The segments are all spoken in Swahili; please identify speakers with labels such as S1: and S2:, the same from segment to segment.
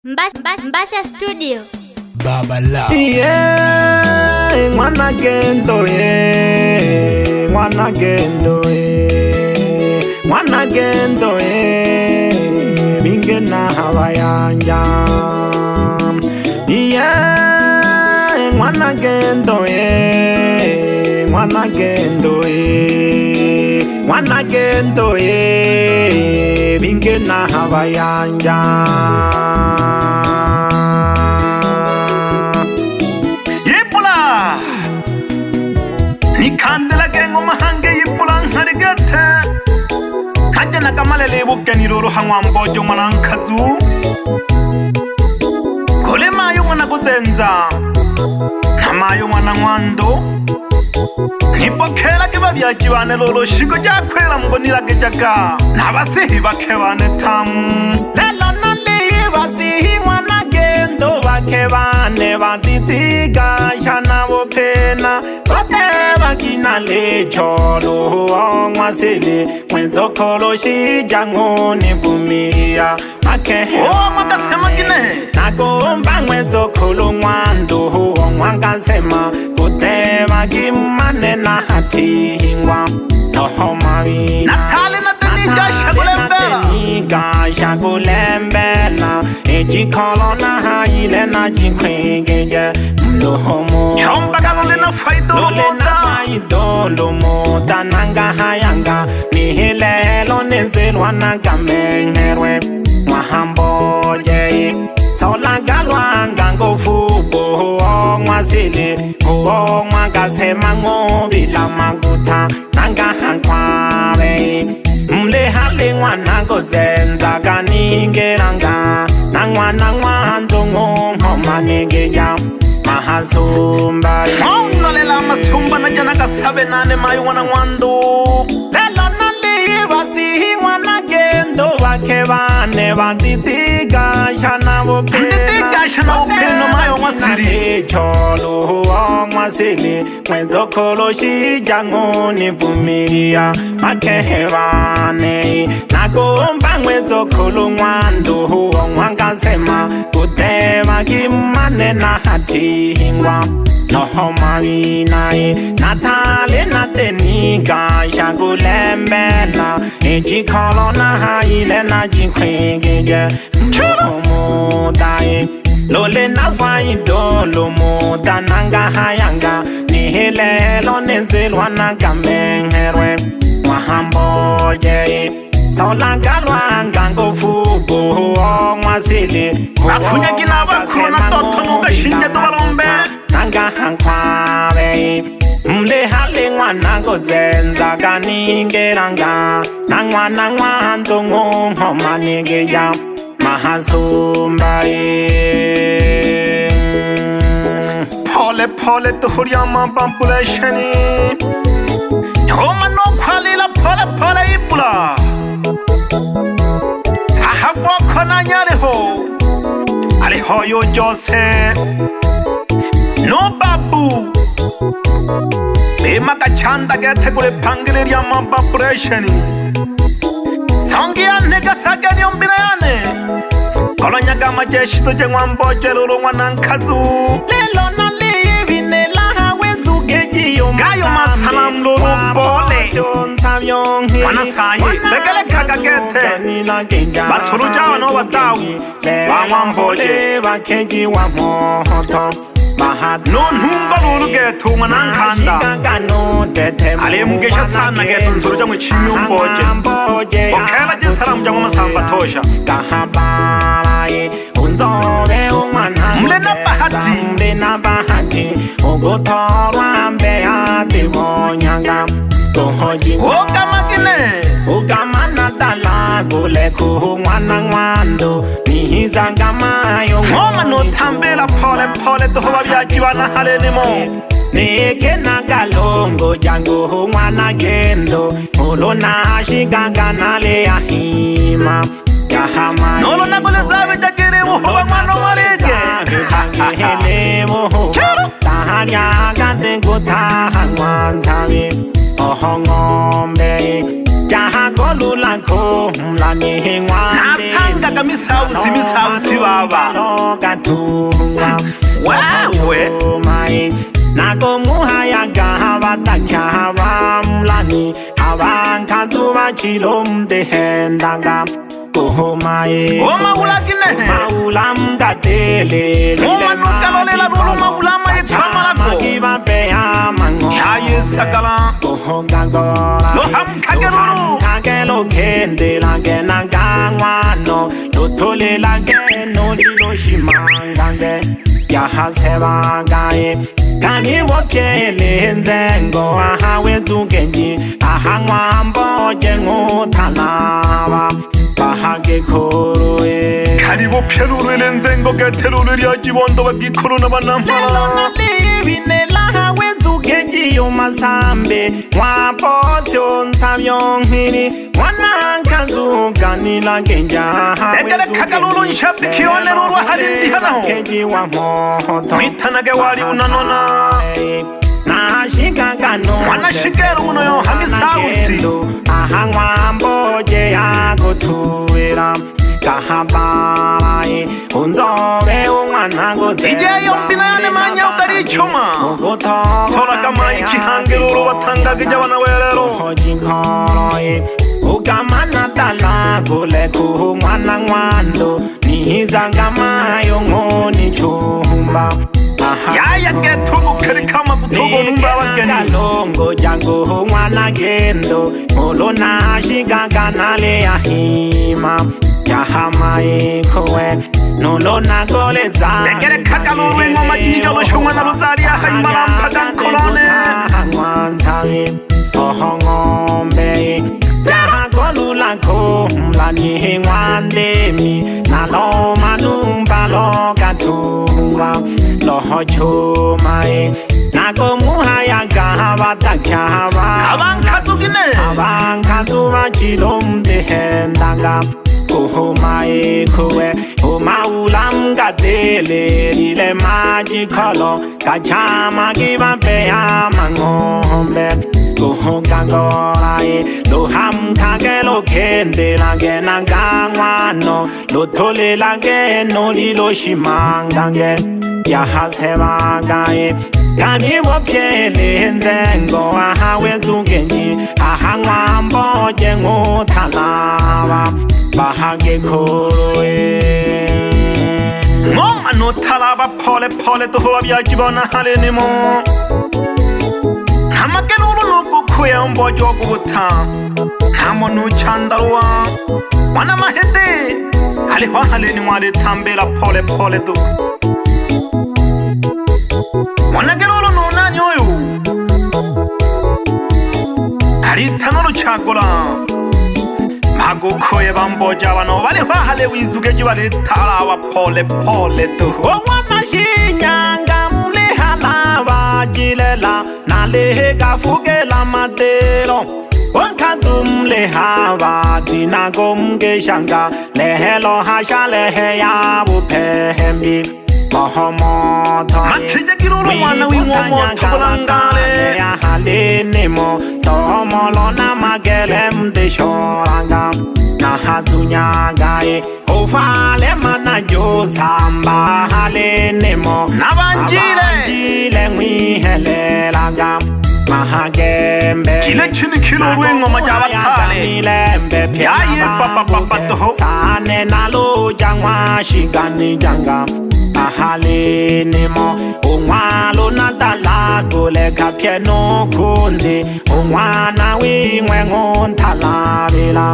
S1: Mbasha Studio.
S2: Baba la.
S3: Yeah, mwana gendo mwana gendo mwana gendo binge na hawayanja. Yeah, mwana gendo mwana gendo mwana gendo binge na hawayanja. Nikandela gengo mahange yipula nkarigete Haja nakamalele buke niroro hangwa mbojo mwana nkazu Kole mayo mwana kuzenza Namayo mwana mwando Nipokela kiba vyajiwane lolo shiko jakwela mgonila kejaka Nabasihi bakebane tamu Lelo nali basihi mwana gendo bakebane batitiga Shana bopena Bakina le cholo Mwasili Mwenzo kolo shijango Nivumiria Makehe Mwakasema gine Nagomba mwenzo kolo mwando Mwakasema Kutema gimane na hati hingwa Noho mawi Natali na teniga shagulembela Eji kolo na haile na jikwengeje Mloho mo Yomba galole na faido Idolo muta nanga hayanga Nihilelo nizilwa naga mengerwe Mwahamboje Sola galwa ngango fubo Mwasili Kuo mwagasema ngobila maguta Nanga hankwawe Mlehali ngwanango zenza Ganingeranga Nangwa handungu Mhomanegeja Mahazumba Maunolela masumba na jana kasabe nane mayu wana mwando Lelo nali basihi mwana gendo Bakebane batitiga shana bopena Batitiga shana bopena mayu mwasiri Cholo mwasili Mwenzo kolo shijango nivumiria Makehebane Nagomba mwenzo kolo mwando Mwangasema Kutema gimane na hati hingwa Noho marinae Natale na teniga Shagulembela Eji kolo na haile na jikwengeje Mchoho mudae Lole na faidolo muda nanga hayanga Nihilelo nizilwa naga mengerwe Mwahamboje Sola galwa ngango fubo Mwasili Bafunya gina bakuru na toto nuga shinje tubalombe Nanga hankwawe Mlehali ngwanango zenza Ganingeranga Nangwa handungu Mhomanegeja Mahazumba Pole tuhuria mabambulesheni Yoma no kwalila pole ipula Ahagwako na nyariho Ariho yo jose No babu Lema kachanda gete kule pangili ya mabambulesheni Sangi ya nega sagani umbina yane Kolonya gama jeshi tuje mwamboje lulu mwanankazu Lelo na livi nela hawezu geji Gayo masala mlulu bole Wanasayi Legele kagagete Basuru jawa no wadawi Wamwamboje Wakeji wa mohoto Nunhungo lulu getu mwanankanda Ali mgesha sana getu nsuruja mwichimi umboje Okela jisara mjango masamba tosha Mlena bahati Ugutorwa mbehati wonyanga Ugama gine Ugama natala Gule kuhumwana ngwando Nihizanga mayo Ngoma no tambela pole Tuhuwa vyajiwana halenimo Nike na galongo Jango mwana gendo Ulo na shigaga nale ahima Nolo na kule zabe jakiri Muhuwa mwano waleke Chero Taharya gante kutaha mwanzabe Oho ngombe Jaha golula ko Mlani hingwa Nanga misausi baba wewe
S1: Nako muhaya gahaba takya mlani abankantu bachilom dehendaga kuhumaye
S3: maulakine
S1: maulam gatele
S3: nukalolela lulu maulama yetwamalako yaye sakala lohamkagelo
S1: kagelo kendela genangangwano lotolela geno liloshimanganga yahasebagaye Kani wokele nzengo ahawe tugenji ahangwambo jengo tanawa bahage koroe
S3: Kani wopelurele nzengo getelurele yajibondo bagikoro n'abanampala
S1: Lelona libine lahawe tugenji yomasambe Mwapotyo nsabyonkiri Wanankazuganila genja
S3: Egele kakalulu nshapi kiyone lulu harindi hanaho
S1: Keji wa mohoto
S3: Mitanage wali unanona Wanashikeru uno yo hamisausi
S1: Ahangwamboje yagotuwira Kahabaye unzobe umwana
S3: Ije yombina yane manya ugari ichoma Sora kama ikihangiruru batangagija wanawerero
S1: Hojinkoroye Ugamana tala kule kuhumwana ngwando Nihizangama yongoni chumba
S3: Yaya getugu keri kama kutugo numba wakeni
S1: Longo jango mwana gendo Molona shigaga nale yahima Yahama ikowe Nolona gole za
S3: Negere kakaluru ngoma jinja loshunga na rozari ya haimala mpaga nkolone
S1: Hangwanzawe Ohongombe Jahagolula kumlani hingwandemi Nalo manumba loga tunga Loho chumae Nako muhaya gahaba takyaba
S3: Abankazugine
S1: Abankazuba chilom dehendaga Kuhumae kuwe Umaulam gatele Lile majikolo Kachama giba peya mangombe Kuhugangorae Loham kagelo kende Lage nangangwano Lotole lage no lilo shimangange Yahasebagaye Kani wopyele nzengo ahawe zugenji Ahangwambo jengo talawa Bahage koroe
S3: Moma no talaba pole pole to hoa byakibona halenimo Hamakelulu nuko kuya mbojo guta Hamonu chandarwa Wana mahende Alihwa haleni wale tambela pole pole to Wana kelulu nunani oyu Haritanuru chakula Magukoye bamboja bano balihwa hale wizugeji wale talawa pole pole to
S1: Owa mashinyanga mlehala wajilela Nalehe kafugela matelo Wankantum lehawa dinagomge shanga Lehelo hasha lehe ya bupehembi Mohomoto
S3: Makija kiruru mwana wimomo tubulangale
S1: Ya halenemo Tomolo na magelem de shoranga Na hatunyagaye Ufale mana jo samba halenemo
S3: Nabanjile
S1: Mwihele laga Mahagembe
S3: Chile chini kiluru ngoma jabatale Yaye papa toho
S1: Sane nalo jangwa shigani janga Ahalenemo Ungwalo natala gole kapyeno kundi Ungwana wingwe ngontalabila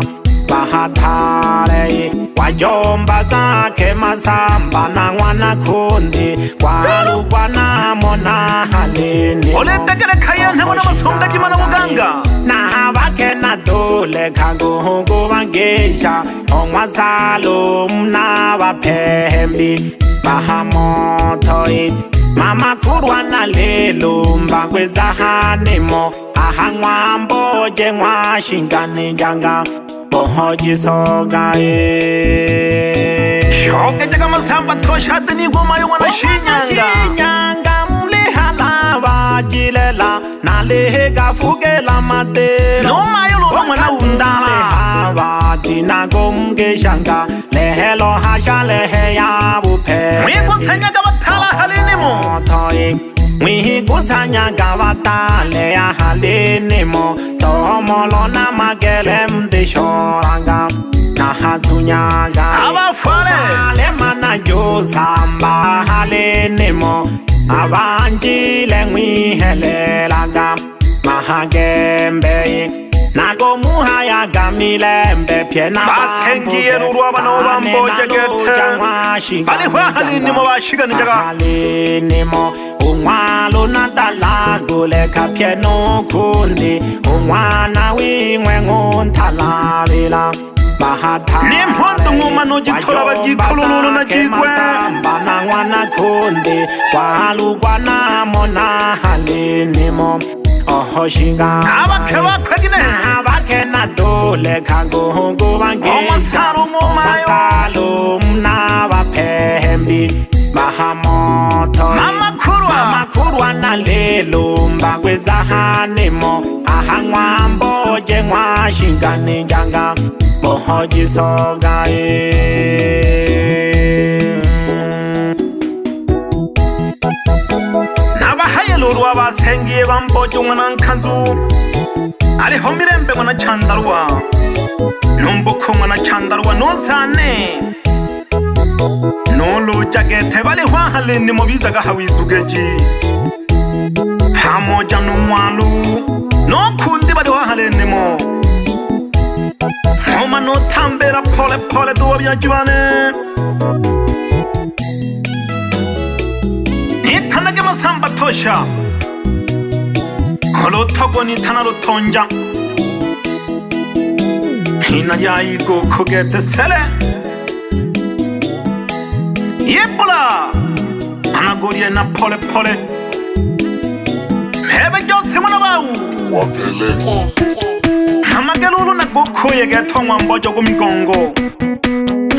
S1: Bahatare Wajomba zake masamba na ngwana kundi Walubwana mona haleni
S3: Ole tekele kaya nemo na masonga jimana muganga
S1: Na wake na dole kaguhungu wangesha Ongwa salum na wapembi Bahamotoi Mama kurwana lelo mbakwe zahanemo Ahangwambo jengwa shingani janga Bohoji sogae
S3: Shoke jaga masamba toshate ni goma yo wana shinyanga
S1: mlehala wajilela Nalehe gafugela matelo
S3: No mayo lo mwana undala
S1: nagom geshanga lehelo hasha leheya bupe
S3: mwi kusanya gabatala halinimo
S1: toy mwi kusanya gavata leya halinimo tomolo na magelem de shoranga na hatunyaga
S3: abafale
S1: mana jo samba halinimo abanjile mwi helelaga mahagembe nago muhaya gamilembe piena
S3: basengiye rurwa bano bamboje gete bali hwa halinimo bashigana jaga
S1: halinimo umwalo natala gole kapieno kundi umwana wimwe ngontalabela
S3: nimpondo ngumano jitora bagikololo na jigwe
S1: bana ngwana kundi walugwana mona halinimo ohoshinga
S3: abakhe bakwegine
S1: abakena dole kango bange
S3: omasaro
S1: mayo na baphembi bahamoto
S3: mama
S1: kurwa na lelo mbagweza hanemo ahangwambo je ngwashinga ninjanga bohojisoga
S3: nabahayeluru abasengiye bamboje umwana nkanzu ari homirembe mwana chandarwa numboko mwana chandarwa nozane nolo jagete bali hwa halini mobizaga hawisugeji hamoja numwalu no kundi bali hwa halini mo homa no tambera pole pole duwa byajibane nitanage masamba tosha holo togo nitana rutonja hina yayigo kogete sele yebula anagoriye na pole pole mebe jose mwana bawu
S2: wapele
S3: hamagelulu na gokoye getongwa mbojo gumigongo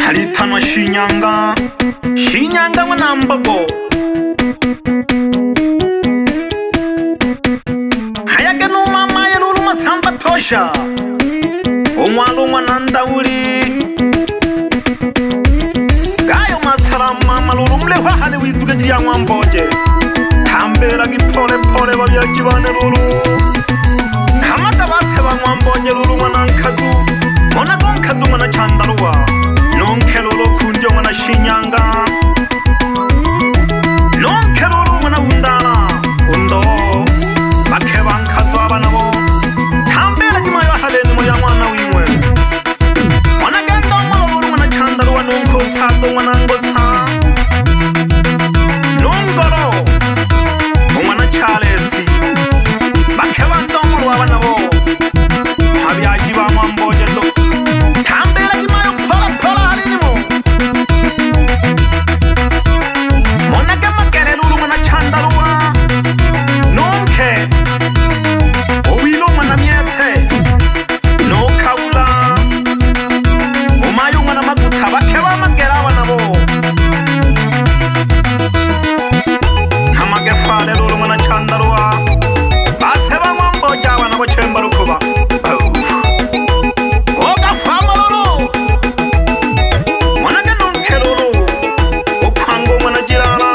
S3: halitanwa shinyanga mwana mbogo hayage numama yelulu masamba tosha umwalu mwana ndauli gayo masarama malulu mlehwa hali wizugeji ya mwamboje tambera gipole pole babyajibane lulu hamata base ba mwamboje lulu mwana nkazu mona gonkazu mwana chandaruwa nonke lulu kunjo mwana shinyanga nonke lulu mwana undala undo bake bankazu abanabo tambera gimayo haleni mo ya mwana wimwe mwana genda mwana lulu mwana chandaruwa nonko sato mwana ngosa nongoro umwana Charles bake bandomuru abanabo habyaji ba mwamboje do tambera gimayo pola pola halinimo mwana gamakere lulu mwana chandaruwa nonke owilo mwana miete no kaula umayo mwana maguta bake bamagera abanabo hamagefale lulu mwana chandaruwa base ba mwamboje abanabo chemba rukuba oga fama lulu mwana ganonke lulu ukwango mwana jirala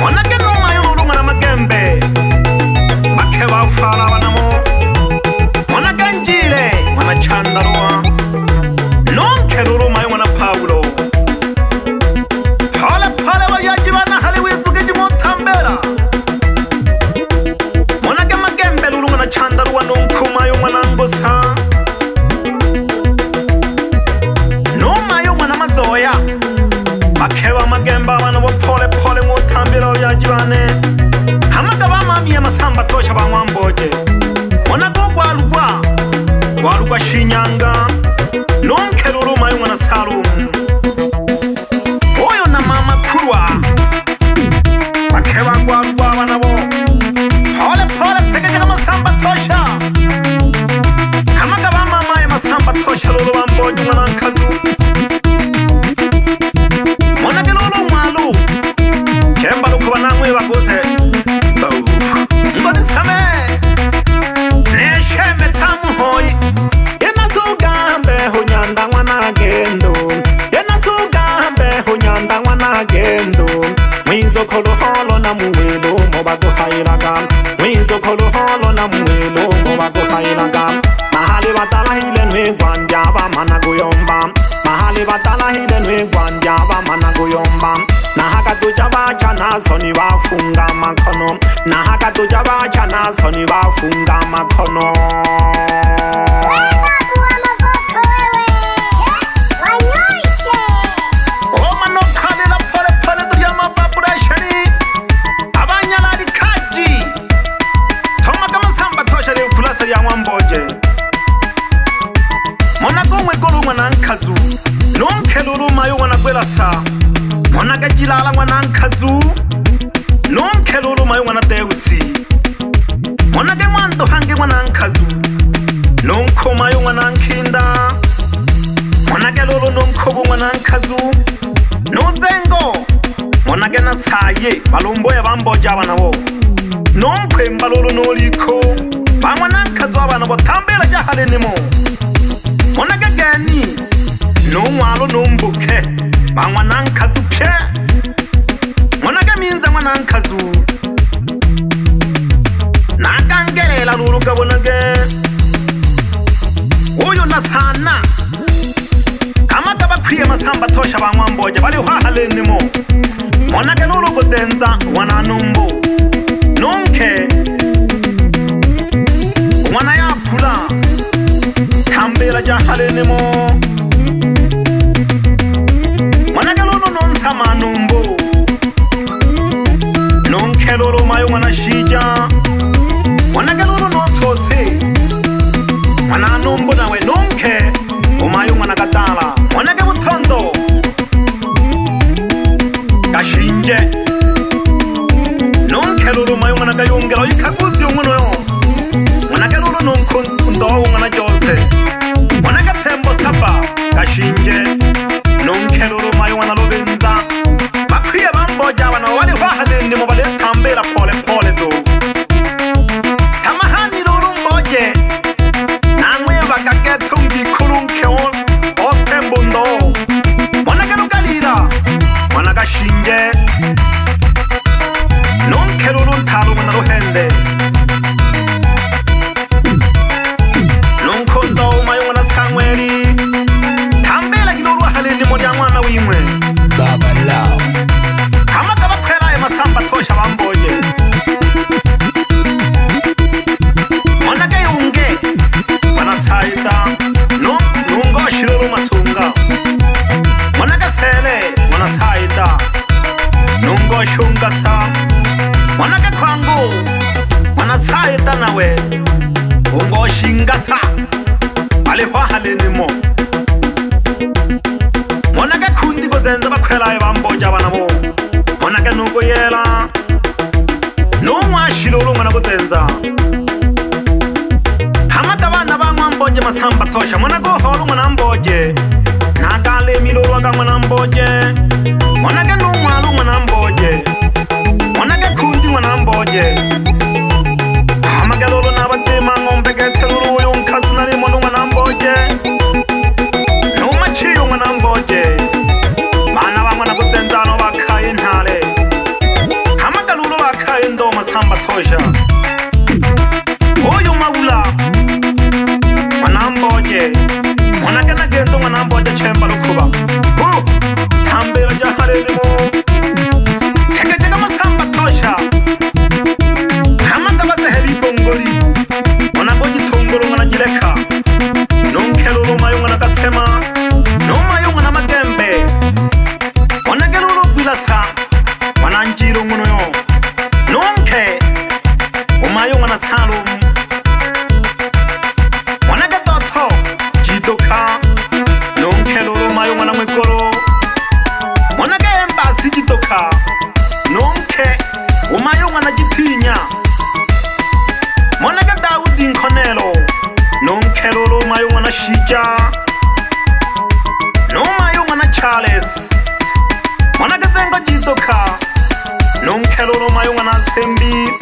S3: mwana ganumayo lulu mwana magembe bake bafala abanamo mwana ganjile mwana chandaruwa nonke lulu mayo mwana Paulo pole pole bayajibana hali wizugeji mutambera mwana gemagembe lulu mwana chandaruwa nonkumayo mwana ngosa nomayo mwana mazoya bakeba magemba abana bo pole pole mutambera bayajibane hamaga bamamiye masamba tosha ba mwamboje mwana gwarugwa shinyanga nonke lulu mayo mwana Salumu oyo na mama kurwa bakeba gwarugwa abana bo pole pole segeje masamba tosha hamaga bamamaye masamba tosha lulu bamboje mwana nkazu mwana gelulu mwalu kemba lukuba namwe bagose
S1: bacha nazo ni bafunga makono na hakatuja bacha nazo ni bafunga makono.
S3: Mwanankazu nomkelulu mayo wanagwelasa mwanagajilala mwanankazu nomkelulu mayo wanadeusi mwanage mwando hange mwanankazu nomko mayo mwanankinda mwanagelulu nomkobu mwanankazu nozengo mwanage nasaye balomboya bamboja abana bo nomkwembalulu noliko ba mwanankazu abana bo tambela jahalenimo mwanage gani nomwalo nombuke ba mwanankazu pye mwanage minza mwanankazu nakangelela lulugabonage uyu nasana kamata bakwiye masamba tosha ba mwamboja bali hahalenimo mwanage lulugozenza wananumbu nonke mwana yapula tambela jahalenimo mwanagelolo nonsama numbu nonkelolo mayo mwana shija mwanagelolo nonsose mwana numbu nawe nonke umayo mwana katala mwanage butondo gashinje nonkelolo mayo mwana gayongelo ikaguzi umunoyo mwanagelolo nonkundowo mwana jose mwanage tembo saba gashinje nonkelolo mayo mwana lobenza bakwiye bamboja abana bali bahalenimo bali tambera pole pole do samahani lulu mboje namwe bakagetungi kulunke o tembo ndo mwanage lugalira mwana gashinje nonkelolo ntalo mwana luhende Sangweli tambela gilolu haleni moja mwana wimwe
S2: Baba Lao
S3: kama kaba kwela masamba tosha bamboje mwanage yunge wanasaida nungo shirulu masunga mwanage sele wanasaida nungo shunga sa mwanage kwangu wanasaida nawe ungo shinga sa ale hahalenimo mwanage kundi gozenza bakwelaye bamboja abana bo mwanage nugo yela nomwashilolo mwana gozenza hamata abana bamwamboje masamba tosha mwanage oholo mwana mboje nagale milolo aga mwana mboje mwanage nomwalo mwana mboje mwanage kundi mwana mboje hamagelolo nabatema ngombe getelulu uyu nkazu nalimo mwana mboje numachiyo mwana mboje bana bamwana kuzenzano bakaye ntale hamagalulu bakaye ndo masamba tosha uyu mawula mwana mboje mwanage nagendo mwana mboje chemba lukuba tambela jahalenimo sekejega masamba tosha hamagabazehebi gongoli mwanagoji tongolo mwana jileka nonkelulu mayo mwana gasema nomayo mwana magembe mwanagelulu gwilasa mwana njiro munoyo nonke umayo mwana salum mwanage doto jidoka nonkelulu mayo mwana mwegolo mwanage embasi jidoka nonke umayo mwana jitinya mwanage Daudi nkonelo nonkelolo mayo mwana shija nomayo mwana Charles mwanage zengo jidoka nonkelolo mayo mwana sembi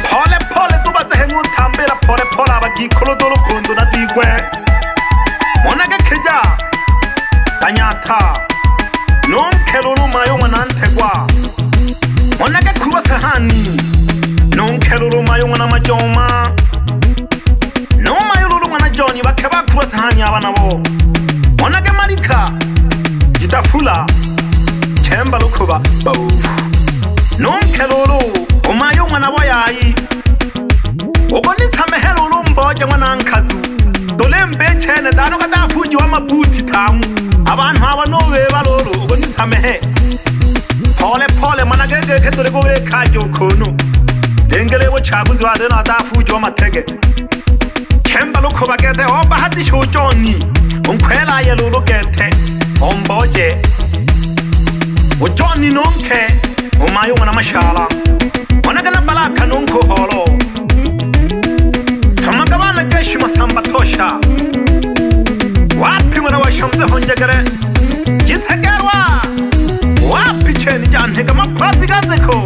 S3: pole pole tubazehengu tambela pole pole abagikolo dolo gondo na digwe mwanage keja danyata nonkelolo mayo mwana ntegwa mwanage kuwa sahani nonkelulu mayo mwana majoma nomayululu mwana joni bakeba kuwa sahani abana bo mwanage marika jitafula chemba lukuba chene dano kadafuji wa mabuti tamu abantu aba nobeba lolo ugo nisamehe pole pole managege ketole gobe kajo kono dengele bo chaguzi wa deno adafuji wa matege chemba loko bagete oba hati shojoni unkwela ye lolo gete omboje ujoni nonke umayo wana mashala wanagana balaka nonko holo samagabana jeshi masamba tosha wapi mwana wa shamze honjegere jisegerwa wapi cheni jantega mapati gazeko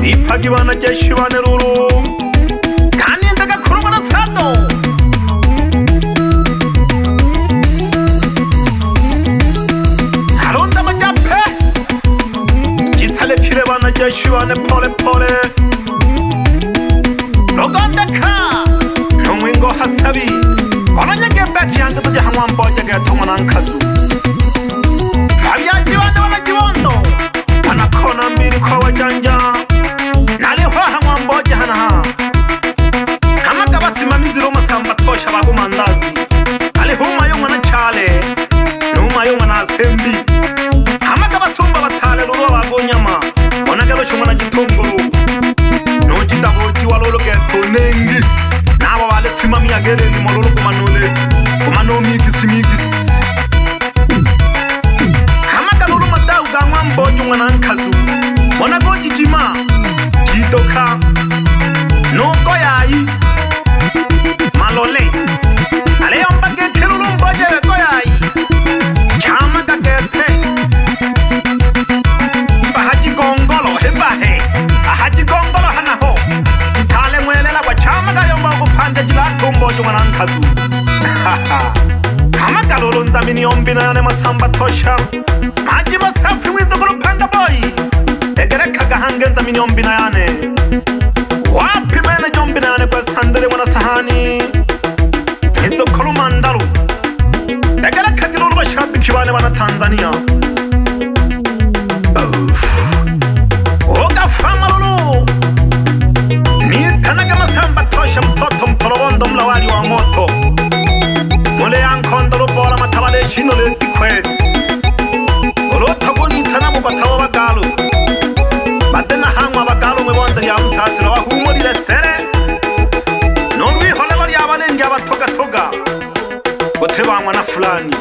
S3: ipagibana jeshi bane lulu kani ndaga kurumwa na sado haronda majape jisale kire bana jeshi bane pole pole rogondeka nungwingo hasabi Kononyage beki yangu tuja hangwa mboja ge tongona nkazu Kabya jiwande wana jiwondo Wanakona mbili kwa wajanja Nalihwa hangwa mboja hana haa Hamaka basi mamizi roma samba tosha bagu mandazi Alihuma yunga na chale Numa yunga na sembi Hamaka basi umba batale lulua bagu nyama Wanagelo shunga na jitunguru Nujita boji walolo geto nengi Nawa wale simami ya gere ni mololo kumanole Kumano migis Hamaka lulu matau gangwa mboju ngana nkazu Mona goji jima Jidoka Noko yai Malole Ale yomba geke lulu mboje weko yai Chama gagete Bahaji gongolo hebahe Ahaji gongolo hanaho Tale mwelela kwa chama gayomba kupande jilato mboju ngana nkazu Hamaka lulu nzamini yombina yane masamba tosha Maji masafi mwizo kurupanda boy Egereka gahange nzamini yombina yane Wapi mene jombina yane kwa sandele wana sahani Hizo kolumandaru Egereka gilulu bashabi kiwane wana Tanzania Oga fama lulu Nitanage masamba tosha mtoto mpologondo mlawali wa moto Mole yankondoro bora matabale shino leti kwe Olotogo nitana mugatawa bagalu Badena hangwa bagalu mwebondari ya msasira wa humori lesere Nonwi holewari ya balengi ya batoga toga Oteba mwana fulani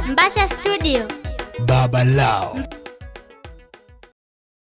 S2: Mbasha Studio
S4: Baba Lao.